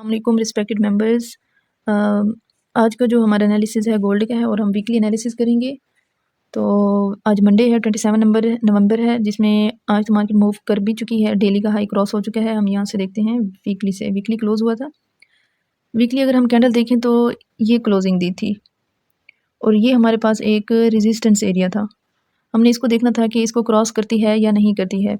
अस्सलामुअलैकुम respected members. आज का जो हमारा एनालिसिस है गोल्ड का है और हम वीकली एनालिसिस करेंगे। तो आज मंडे है, 27 नवंबर है, जिसमें आज तो मार्केट मूव कर भी चुकी है, डेली का हाई क्रॉस हो चुका है। हम यहाँ से देखते हैं वीकली से, वीकली क्लोज हुआ था। वीकली अगर हम कैंडल देखें तो ये क्लोजिंग दी थी और ये हमारे पास एक रेजिस्टेंस एरिया था। हमने इसको देखना था कि इसको क्रॉस करती है या नहीं करती है,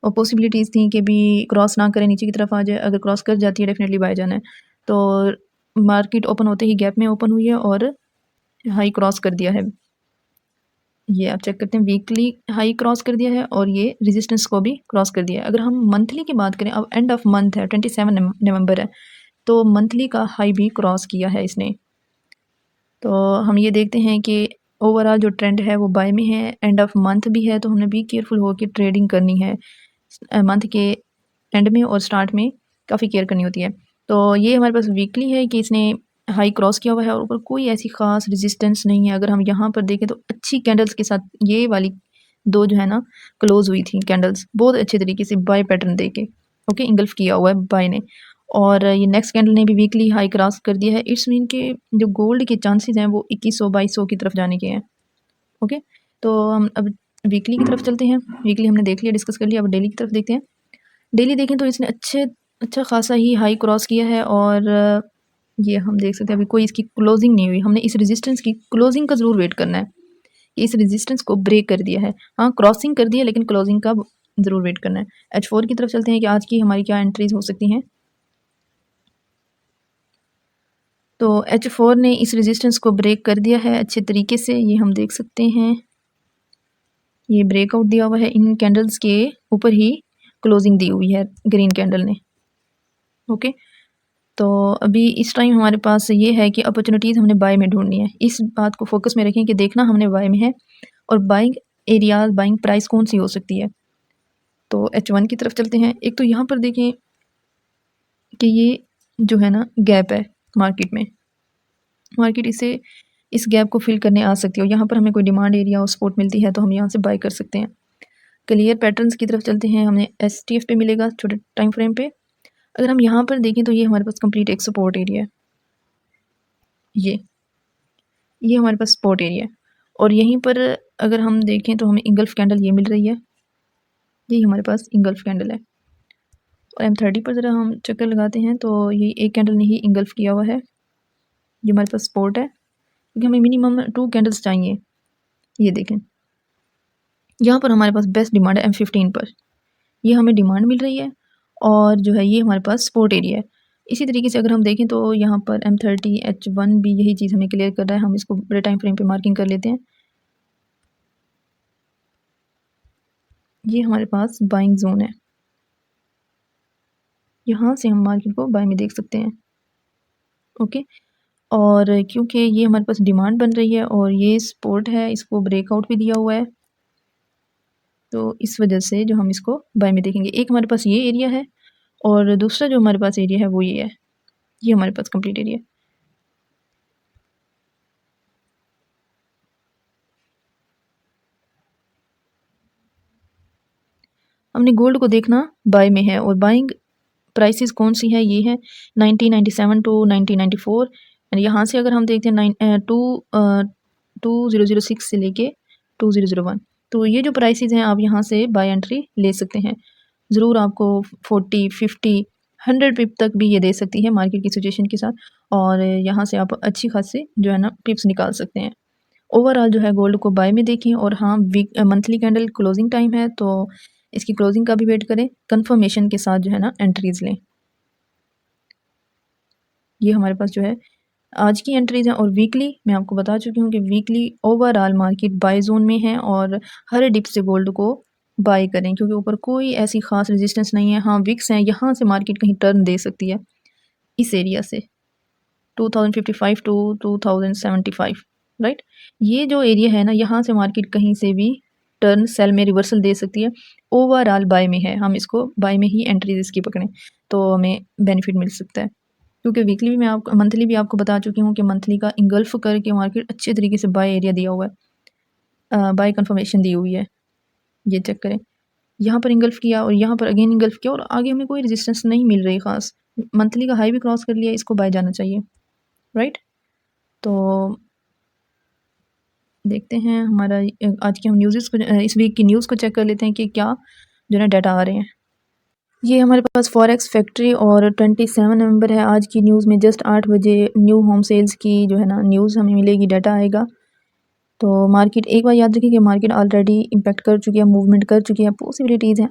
और पॉसिबिलिटीज़ थी कि भी क्रॉस ना करें, नीचे की तरफ आ जाए। अगर क्रॉस कर जाती है डेफिनेटली बाय जाना है। तो मार्केट ओपन होते ही गैप में ओपन हुई है और हाई क्रॉस कर दिया है। ये आप चेक करते हैं, वीकली हाई क्रॉस कर दिया है और ये रेजिस्टेंस को भी क्रॉस कर दिया है। अगर हम मंथली की बात करें, अब एंड ऑफ मंथ है, 27 नवंबर है, तो मंथली का हाई भी क्रॉस किया है इसने। तो हम ये देखते हैं कि ओवरऑल जो ट्रेंड है वो बाय में है, एंड ऑफ मंथ भी है, तो हमने बी केयरफुल होकर ट्रेडिंग करनी है। मंथ के एंड में और स्टार्ट में काफ़ी केयर करनी होती है। तो ये हमारे पास वीकली है कि इसने हाई क्रॉस किया हुआ है और ऊपर कोई ऐसी ख़ास रेजिस्टेंस नहीं है। अगर हम यहाँ पर देखें तो अच्छी कैंडल्स के साथ ये वाली दो जो है ना क्लोज हुई थी कैंडल्स, बहुत अच्छे तरीके से बाय पैटर्न दे के ओके इंगल्फ किया हुआ है बाय ने। और ये नेक्स्ट कैंडल ने भी वीकली हाई क्रॉस कर दिया है। इट्स मीन के जो गोल्ड के चांसेस हैं वो 2100-2200 की तरफ जाने के हैं। ओके, तो हम अब वीकली की तरफ चलते हैं। वीकली हमने देख लिया, डिस्कस कर लिया, अब डेली की तरफ देखते हैं। डेली देखें तो इसने अच्छा खासा ही हाई क्रॉस किया है और ये हम देख सकते हैं अभी कोई इसकी क्लोजिंग नहीं हुई। हमने इस रेजिस्टेंस की क्लोजिंग का ज़रूर वेट करना है कि इस रेजिस्टेंस को ब्रेक कर दिया है। हाँ, क्रॉसिंग कर दिया लेकिन क्लोजिंग का ज़रूर वेट करना है। H4 की तरफ चलते हैं कि आज की हमारी क्या एंट्रीज हो सकती हैं। तो H4 ने इस रेजिस्टेंस को ब्रेक कर दिया है अच्छे तरीके से, ये हम देख सकते हैं। ये ब्रेकआउट दिया हुआ है, इन कैंडल्स के ऊपर ही क्लोजिंग दी हुई है ग्रीन कैंडल ने। ओके, तो अभी इस टाइम हमारे पास ये है कि अपॉर्चुनिटीज़ हमने बाय में ढूंढनी है। इस बात को फोकस में रखें कि देखना हमने बाय में है और बाइंग एरियाज, बाइंग प्राइस कौन सी हो सकती है। तो H1 की तरफ चलते हैं। एक तो यहाँ पर देखें कि ये जो है ना गैप है मार्केट में, मार्केट इसे इस गैप को फिल करने आ सकती है और यहाँ पर हमें कोई डिमांड एरिया और सपोर्ट मिलती है तो हम यहाँ से बाय कर सकते हैं। क्लियर पैटर्न्स की तरफ चलते हैं, हमें STF पे मिलेगा छोटे टाइम फ्रेम पे। अगर हम यहाँ पर देखें तो ये हमारे पास कंप्लीट एक सपोर्ट एरिया है। ये हमारे पास सपोर्ट एरिया है और यहीं पर अगर हम देखें तो हमें इंगल्फ कैंडल ये मिल रही है। ये हमारे पास इंगल्फ कैंडल है और M30 पर ज़रा हम चक्कर लगाते हैं तो ये एक कैंडल ने ही इंगल्फ किया हुआ है। ये हमारे पास सपोर्ट है क्योंकि हमें मिनिमम 2 कैंडल्स चाहिए। ये देखें, यहाँ पर हमारे पास बेस्ट डिमांड है M15 पर, ये हमें डिमांड मिल रही है और जो है ये हमारे पास सपोर्ट एरिया है। इसी तरीके से अगर हम देखें तो यहाँ पर M30 H1 भी यही चीज़ हमें क्लियर कर रहा है। हम इसको बड़े टाइम फ्रेम पे मार्किंग कर लेते हैं। ये हमारे पास बाइंग जोन है, यहाँ से हम मार्केट को बाय में देख सकते हैं। ओके, और क्योंकि ये हमारे पास डिमांड बन रही है और ये सपोर्ट है, इसको ब्रेकआउट भी दिया हुआ है, तो इस वजह से जो हम इसको बाय में देखेंगे। एक हमारे पास ये एरिया है और दूसरा जो हमारे पास एरिया है वो ये है। ये हमारे पास कंप्लीट एरिया है। हमने गोल्ड को देखना बाय में है और बाइंग प्राइसेस कौन सी है, ये है 1997 टू 1994। यहाँ से अगर हम देखते हैं 2006 से लेके 2001, तो ये जो प्राइसेस हैं आप यहाँ से बाय एंट्री ले सकते हैं। ज़रूर आपको 40, 50, 100 पिप तक भी ये दे सकती है मार्केट की सिचुएशन के साथ, और यहाँ से आप अच्छी खासी जो है ना पिप्स निकाल सकते हैं। ओवरऑल जो है गोल्ड को बाय में देखें और हाँ, मंथली कैंडल क्लोजिंग टाइम है तो इसकी क्लोजिंग का भी वेट करें, कंफर्मेशन के साथ जो है ना एंट्रीज लें। ये हमारे पास जो है आज की एंट्रीज हैं और वीकली मैं आपको बता चुकी हूँ कि weekly overall market buy zone में है और हर डिप से गोल्ड को बाय करें क्योंकि ऊपर कोई ऐसी खास रेजिस्टेंस नहीं है। हाँ, विक्स हैं, यहाँ से मार्केट कहीं टर्न दे सकती है इस एरिया से 2055 टू 2075, राइट। ये जो एरिया है ना, यहाँ से मार्केट कहीं से भी टर्न सेल में रिवर्सल दे सकती है। ओवरऑल बाय में है, हम इसको बाय में ही एंट्रीज इसकी पकड़ें तो हमें बेनिफिट मिल सकता है। क्योंकि वीकली भी मैं आपको, मंथली भी आपको बता चुकी हूँ कि मंथली का इंगल्फ करके मार्केट अच्छे तरीके से बाय एरिया दिया हुआ है, बाय कंफर्मेशन दी हुई है। ये चेक करें, यहाँ पर इंगल्फ किया और यहाँ पर अगेन इंगल्फ किया और आगे हमें कोई रेजिस्टेंस नहीं मिल रही ख़ास। मंथली का हाई भी क्रॉस कर लिया, इसको बाय जाना चाहिए, राइट। तो देखते हैं हमारा आज की हम न्यूज़ को इस वीक की न्यूज़ को चेक कर लेते हैं कि क्या जो है डाटा आ रहे हैं। ये हमारे पास फॉरेक्स फैक्ट्री और 27 नवंबर है। आज की न्यूज़ में जस्ट 8 बजे न्यू होम सेल्स की जो है ना न्यूज़ हमें मिलेगी, डाटा आएगा। तो मार्केट एक बार याद रखिए कि मार्केट ऑलरेडी इम्पैक्ट कर चुकी है, मूवमेंट कर चुकी है। पॉसिबिलिटीज़ हैं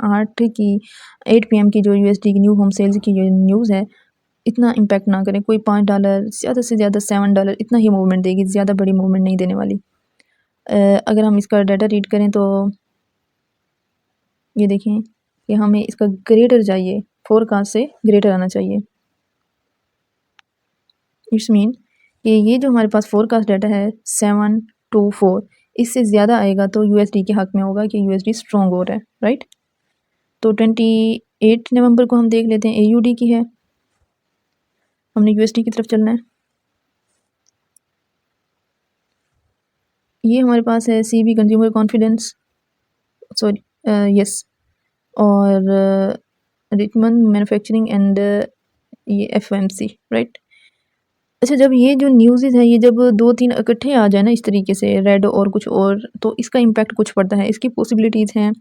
8 PM की जो यूएसडी की न्यू होम सेल्स की जो न्यूज़ है, इतना इम्पैक्ट ना करें। कोई $5 ज़्यादा से ज़्यादा $7 इतना ही मूवमेंट देगी, ज़्यादा बड़ी मूवमेंट नहीं देने वाली। अगर हम इसका डाटा रीड करें तो ये देखें कि हमें इसका ग्रेटर चाहिए, फोरकास्ट से ग्रेटर आना चाहिए। इट्स मीन कि ये जो हमारे पास फोरकास्ट डाटा है 724, इससे ज़्यादा आएगा तो यूएसडी के हक में होगा कि यूएसडी स्ट्रॉन्ग हो रहा है, राइट। तो 28 नवंबर को हम देख लेते हैं, एयूडी की है, हमने यूएसडी की तरफ चलना है। ये हमारे पास है CB consumer confidence, sorry yes, और रिचमंड मैन्युफैक्चरिंग एंड ये एफओएमसी, राइट। अच्छा, जब ये जो न्यूज़ है ये जब 2-3 इकट्ठे आ जाए ना इस तरीके से, रेड और कुछ और, तो इसका इम्पैक्ट कुछ पड़ता है। इसकी पॉसिबिलिटीज़ हैं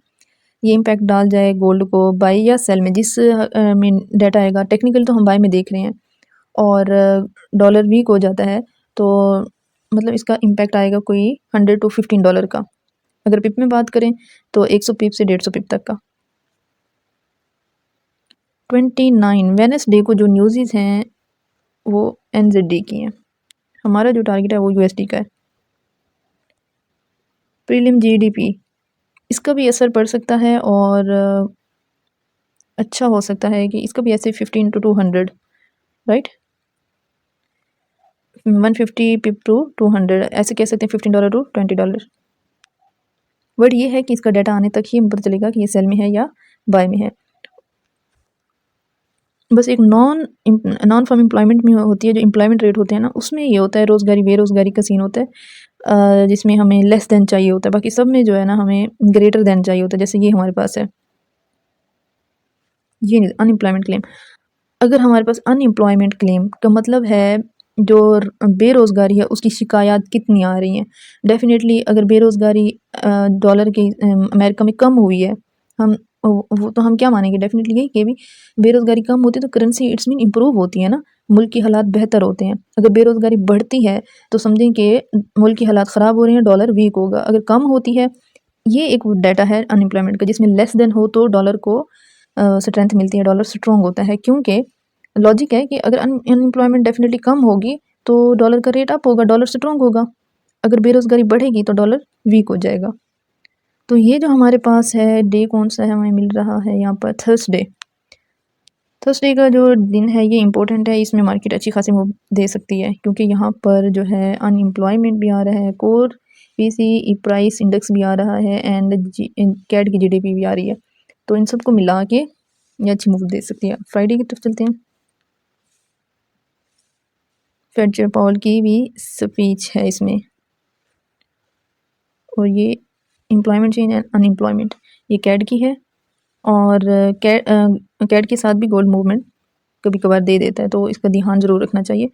ये इम्पैक्ट डाल जाए गोल्ड को बाय या सेल में, जिस में डाटा आएगा। टेक्निकल तो हम बाय में देख रहे हैं और डॉलर वीक हो जाता है तो मतलब इसका इम्पैक्ट आएगा कोई $100 to $15 का। अगर पिप में बात करें तो 100 पिप से 150 पिप तक का। 29 वेडनेसडे को जो न्यूज़ हैं वो एनजेडी की हैं। हमारा जो टारगेट है वो यूएसडी का है। प्रीलिम जीडीपी, इसका भी असर पड़ सकता है और अच्छा हो सकता है कि इसका भी ऐसे 15 to 200, राइट। 150 पिप टू 200 ऐसे कह सकते हैं, $15 to $20। बट ये है कि इसका डाटा आने तक ही हमें पता चलेगा कि ये सेल में है या बाय में है। बस एक नॉन फॉर्म एम्प्लॉयमेंट में होती है, जो एम्प्लॉयमेंट रेट होते हैं ना, उसमें ये होता है रोज़गारी बेरोज़गारी का सीन होता है, जिसमें हमें लेस देन चाहिए होता है। बाकी सब में जो है ना हमें ग्रेटर देन चाहिए होता है। जैसे ये हमारे पास है, ये अनएम्प्लॉयमेंट क्लेम। अगर हमारे पास अनएम्प्लॉयमेंट क्लेम का मतलब है जो बेरोज़गारी है उसकी शिकायत कितनी आ रही हैं। डेफिनेटली अगर बेरोज़गारी डॉलर की अमेरिका में कम हुई है, हम वो तो हम क्या मानेंगे, डेफिनेटली यही कि भी बेरोज़गारी कम होती है तो करेंसी इट्स मीन इम्प्रूव होती है ना, मुल्क के हालात बेहतर होते हैं। अगर बेरोज़गारी बढ़ती है तो समझें कि मुल्क के हालात ख़राब हो रहे हैं, डॉलर वीक होगा। अगर कम होती है, ये एक डाटा है अनएम्प्लॉयमेंट का, जिसमें लेस देन हो तो डॉलर को स्ट्रेंथ मिलती है, डॉलर स्ट्रॉन्ग होता है। क्योंकि लॉजिक है कि अगर अनएम्प्लॉयमेंट डेफिनेटली कम होगी तो डॉलर का रेट अप होगा, डॉलर स्ट्रॉन्ग होगा। अगर बेरोज़गारी बढ़ेगी तो डॉलर वीक हो जाएगा। तो ये जो हमारे पास है डे कौन सा है, हमें मिल रहा है यहाँ पर थर्सडे। थर्सडे का जो दिन है ये इंपॉर्टेंट है, इसमें मार्केट अच्छी खासी मूव दे सकती है क्योंकि यहाँ पर जो है अनएम्प्लॉयमेंट भी आ रहा है, कोर पीसीई प्राइस इंडेक्स भी आ रहा है एंड कैट की जीडीपी भी आ रही है। तो इन सबको मिला के ये अच्छी मूव दे सकती है। फ्राइडे की तरफ चलते हैं। फेड चेयर पावल की भी स्पीच है इसमें, और ये एम्प्लॉयमेंट चेंज एंड अनएम्प्लॉयमेंट ये कैट की है। और कैट के साथ भी गोल्ड मूवमेंट कभी कभार दे देता है, तो इसका ध्यान ज़रूर रखना चाहिए।